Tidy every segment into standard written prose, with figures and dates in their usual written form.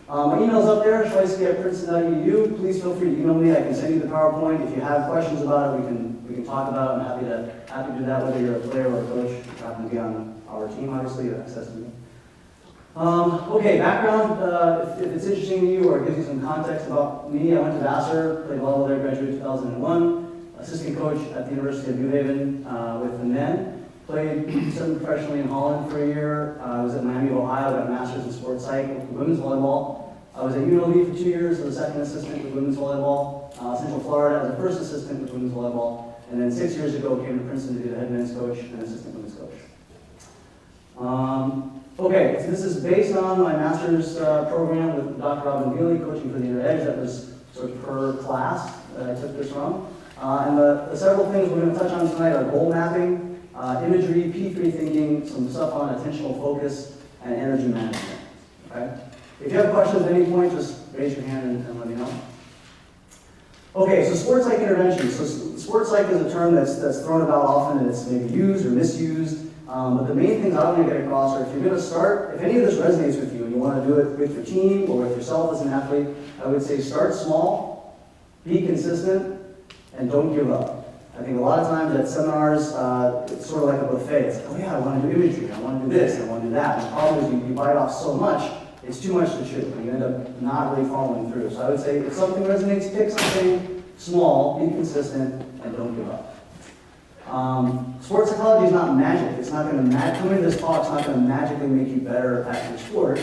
My email's up there, schweisky@princeton.edu. Please feel free to email me. I can send you the PowerPoint. If you have questions about it, we can talk about it. I'm happy to do that, whether you're a player or a coach. You happen to be on our team, obviously, you have access to me. Okay, background, if it's interesting to you or it gives you some context about me, I went to Vassar, played volleyball there, graduated in 2001, assistant coach at the University of New Haven with the men. Played semi-professionally in Holland for a year. I was at Miami of Ohio, got a master's in sports psych with women's volleyball. I was at UNLV for 2 years as a second assistant with women's volleyball. Central Florida as a first assistant with women's volleyball. And then 6 years ago came to Princeton to be the head men's coach and assistant women's coach. Okay, so this is based on my master's program with Dr. Robin Veely, coaching for the Inner Edge. That was sort of per class that I took this from. And the several things we're going to touch on tonight are goal mapping, imagery, P3 thinking, some stuff on attentional focus, and energy management. Okay? If you have questions at any point, just raise your hand and let me know. Okay, so sports psych intervention. So sports psych is a term that's thrown about often, and it's maybe used or misused. But the main things I want to get across are if you're going to start, if any of this resonates with you and you want to do it with your team or with yourself as an athlete, I would say start small, be consistent, and don't give up. I think a lot of times at seminars, it's sort of like a buffet. It's like, oh yeah, I want to do imagery, I want to do this, I want to do that. And the problem is you bite off so much, it's too much to chew, and you end up not really following through. So I would say if something resonates, pick something small, be consistent, and don't give up. Sports psychology is not magic. It's not going to coming to this talk is not going to magically make you better at your sport.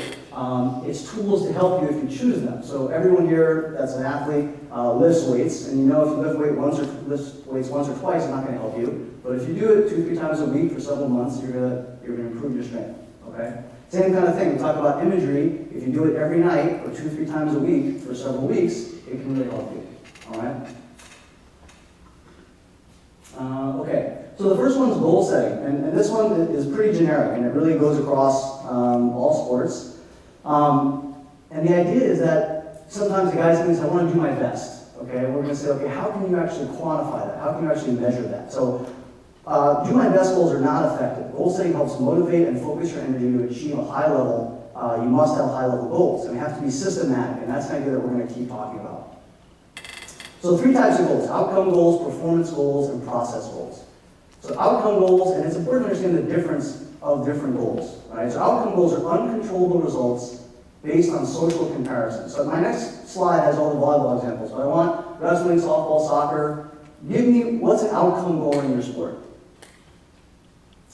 It's tools to help you if you choose them. So everyone here that's an athlete lifts weights, and you know if you lift weights once or twice, it's not going to help you. But if you do it 2-3 times a week for several months, you're going to improve your strength. Okay. Same kind of thing. We talk about imagery. If you do it every night or 2-3 times a week for several weeks, it can really help you. All right. Okay, so the first one is goal setting, and this one is pretty generic, and it really goes across all sports. And the idea is that sometimes the guys think, I want to do my best, okay? And we're going to say, okay, how can you actually quantify that? How can you actually measure that? So, do my best goals are not effective. Goal setting helps motivate and focus your energy to achieve a high level. You must have high level goals, and they have to be systematic, and that's the idea that we're going to keep talking about. So 3 types of goals: outcome goals, performance goals, and process goals. So outcome goals, and it's important to understand the difference of different goals. Right? So outcome goals are uncontrollable results based on social comparison. So my next slide has all the volleyball examples, but I want wrestling, softball, soccer. Give me what's an outcome goal in your sport.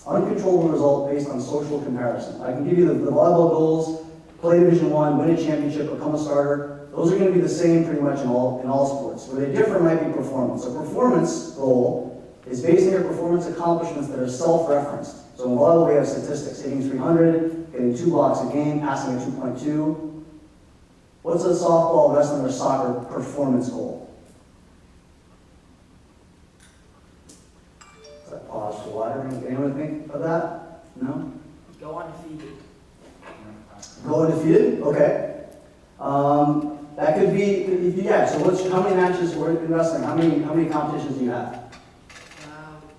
Uncontrollable result based on social comparison. I can give you the volleyball goals: play Division I, win a championship, become a starter. Those are going to be the same pretty much in all sports. Where they differ might be performance. A performance goal is based on your performance accomplishments that are self-referenced. So in volleyball we have statistics: hitting 300, getting 2 blocks a game, passing a 2.2. What's a softball, wrestling, or soccer performance goal? Is that pause for water? Anyone think of that? No? Go undefeated. Go undefeated? Okay. That could be, yeah, so how many matches were in wrestling? How many competitions do you have?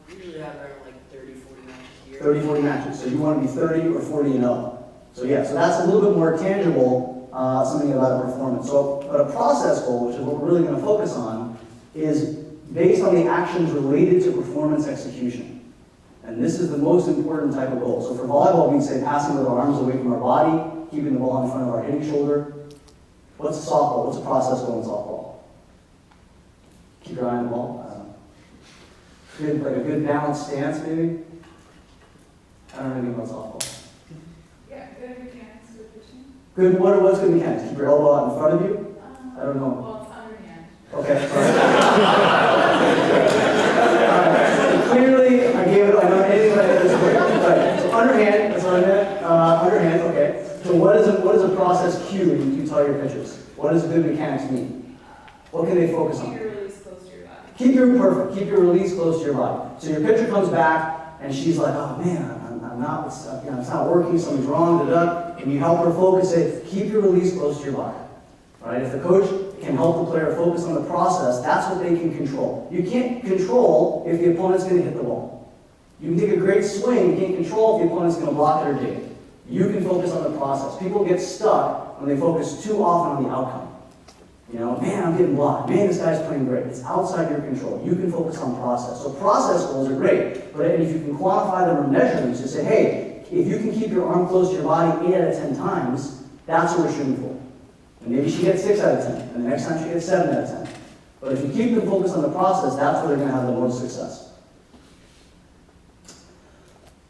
Usually have around like 30, 40 matches a year. 30, 40 matches. So you want to be 30 or 40 and up. So yeah, so that's a little bit more tangible, something about a performance. So, but a process goal, which is what we're really going to focus on, is based on the actions related to performance execution. And this is the most important type of goal. So for volleyball, we'd say passing with our arms away from our body, keeping the ball in front of our hitting shoulder. What's a softball? What's a process goal in softball? Keep your eye on the ball. Good, like a good balanced stance, maybe. I don't know anything about softball. Yeah, good mechanics with pitching. Good. What's good mechanics? Keep your elbow out in front of you. I don't know. Well, it's underhand. Okay. So clearly, I gave it. I don't know anything about it this way. Right. So underhand. That's what I meant. Underhand. Okay. So what is a process cue when you tell your pitchers? What does good mechanics mean? What can they focus on? Keep your release close to your body. Keep your release close to your body. So your pitcher comes back and she's like, oh man, I'm not, it's not working, something's wrong, and you help her focus it. Keep your release close to your body. Right? If the coach can help the player focus on the process, that's what they can control. You can't control if the opponent's going to hit the ball. You can take a great swing, you can't control if the opponent's going to block it or dig it. You can focus on the process. People get stuck when they focus too often on the outcome. You know, man, I'm getting blocked. Man, this guy's playing great. It's outside your control. You can focus on process. So process goals are great, but if you can quantify them or measure them, just say, hey, if you can keep your arm close to your body 8 out of 10 times, that's what we're shooting for. And maybe she gets 6 out of 10, and the next time she gets 7 out of 10. But if you keep them focused on the process, that's where they're going to have the most success.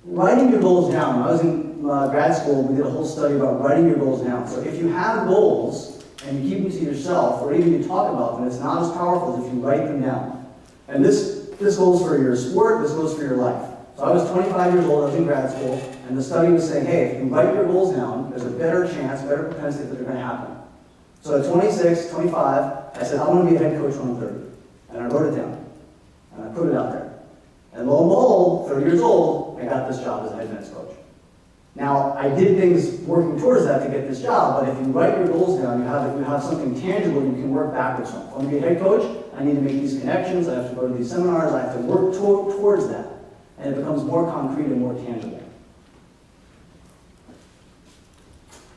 Writing your goals down. When I was in grad school, we did a whole study about writing your goals down. So if you have goals, and you keep them to yourself, or even you talk about them, it's not as powerful as if you write them down. And this goes for your sport, this goes for your life. So I was 25 years old, I was in grad school, and the study was saying, hey, if you write your goals down, there's a better chance, better propensity that they're going to happen. So at 26, 25, I said, I want to be a head coach when I'm 30. And I wrote it down, and I put it out there. And lo and behold, 30 years old, I got this job as a head men's coach. Now, I did things working towards that to get this job, but if you write your goals down, you have something tangible you can work backwards from. If I'm going to be a head coach, I need to make these connections, I have to go to these seminars, I have to work towards that. And it becomes more concrete and more tangible.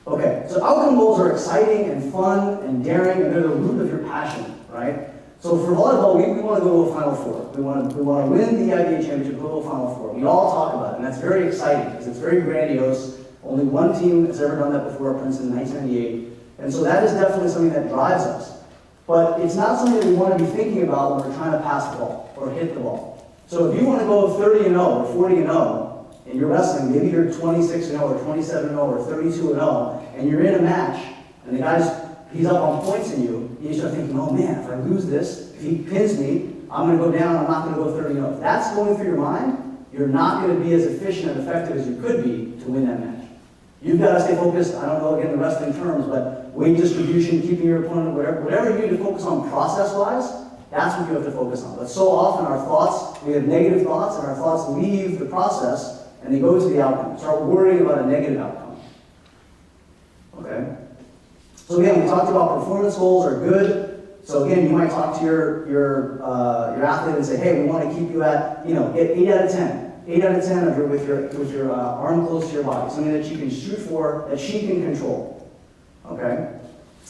Okay, so outcome goals are exciting and fun and daring, and they're the root of your passion, right? So for volleyball, we want to go to a Final Four. We want to win the IBA championship, go to a Final Four. We all talk about it, and that's very exciting because it's very grandiose. Only one team has ever done that before, Princeton in 1998. And so that is definitely something that drives us. But it's not something that we want to be thinking about when we're trying to pass the ball or hit the ball. So if you want to go 30-0 or 40-0 in your wrestling, maybe you're 26-0 or 27-0 or 32-0, and you're in a match, and the guy's he's up on points in you, you start thinking, oh man, if I lose this, if he pins me, I'm going to go down, I'm not going to go 30-0. If that's going through your mind, you're not going to be as efficient and effective as you could be to win that match. You've got to stay focused, I don't know again the wrestling terms, but weight distribution, keeping your opponent, whatever you need to focus on process-wise, that's what you have to focus on. But so often our thoughts, we have negative thoughts, and our thoughts leave the process, and they go to the outcome. Start worrying about a negative outcome. Okay? So again, we talked about performance goals are good. So again, you might talk to your athlete and say, hey, we want to keep you at, get 8 out of 10. 8 out of 10 with your arm close to your body. Something that she can shoot for, that she can control. Okay?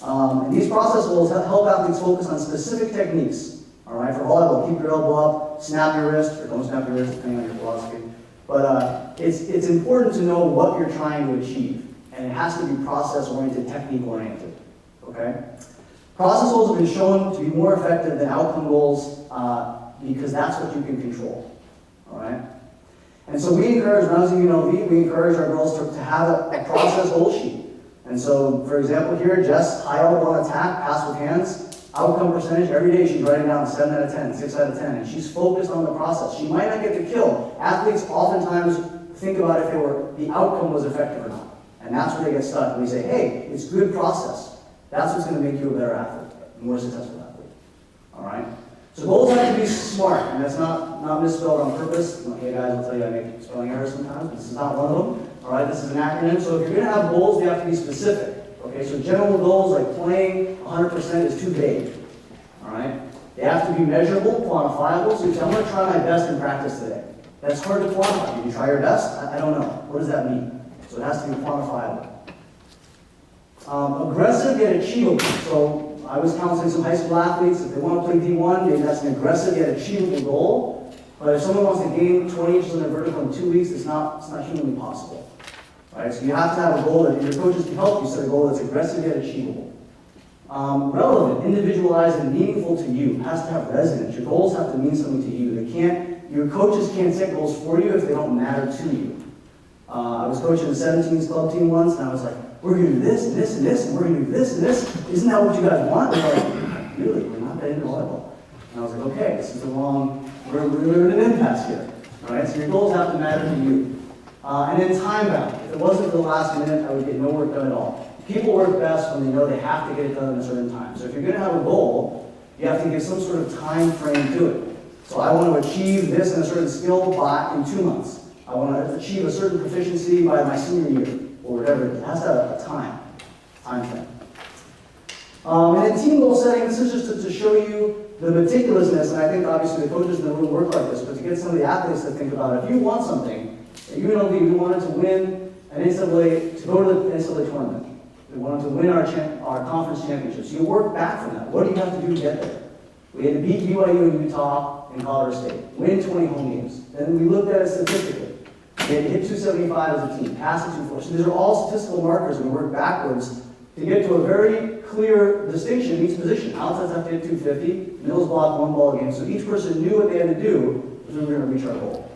And these process goals help athletes focus on specific techniques. All right, for volleyball, keep your elbow up, snap your wrist, or don't snap your wrist, depending on your philosophy. But it's important to know what you're trying to achieve. And it has to be process-oriented, technique-oriented, okay? Process goals have been shown to be more effective than outcome goals because that's what you can control, all right? And so we encourage, when I was in UNLV, we encourage our girls to have a process goal sheet. And so, for example, here, Jess, high elbow on attack, pass with hands, outcome percentage, every day she's writing down 7 out of 10, 6 out of 10, and she's focused on the process. She might not get the kill. Athletes oftentimes think about if the outcome was effective or not. And that's where they get stuck. And we say, hey, it's good process. That's what's going to make you a better athlete, a more successful athlete. All right? So goals have to be smart, and that's not misspelled on purpose. Okay, guys, I'll tell you I make spelling errors sometimes, but this is not one of them. All right, this is an acronym. So if you're going to have goals, they have to be specific. Okay, so general goals like playing 100% is too vague. All right? They have to be measurable, quantifiable. So you say, I'm going to try my best in practice today. That's hard to quantify. Did you try your best? I don't know. What does that mean? So it has to be quantifiable. Aggressive yet achievable. So I was counseling some high school athletes. If they want to play D1, maybe that's an aggressive yet achievable goal. But if someone wants to gain 20 inches on their vertical in 2 weeks, it's not humanly possible. Right? So you have to have a goal that your coaches can help you set a goal that's aggressive yet achievable. Relevant, individualized, and meaningful to you. It has to have resonance. Your goals have to mean something to you. Your coaches can't set goals for you if they don't matter to you. I was coaching a 17s club team once, and I was like, we're going to do this, and this, and this, and we're going to do this, and this. Isn't that what you guys want? And they're like, really? We're not that into volleyball. And I was like, okay, this is the wrong, we're in an impasse here. All right, so your goals have to matter to you. And then time bound. If it wasn't for the last minute, I would get no work done at all. People work best when they know they have to get it done in a certain time. So if you're going to have a goal, you have to give some sort of time frame to it. So I want to achieve this and a certain skill in 2 months. I want to achieve a certain proficiency by my senior year, or whatever it is. It has to have a time frame. And in team goal setting, this is just to show you the meticulousness, and I think obviously the coaches in the room work like this, but to get some of the athletes to think about it. If you want something, at UNLV, we wanted to win NCAA, to go to the NCAA tournament. We wanted to win our conference championship. So you work back from that. What do you have to do to get there? We had to beat BYU and Utah and Colorado State, win 20 home games. Then we looked at it statistically. They had to hit 275 as a team, pass it 240. So these are all statistical markers, and we work backwards to get to a very clear distinction in each position. Outside have to hit 250, middles block one ball a game. So each person knew what they had to do if we were going to reach our goal.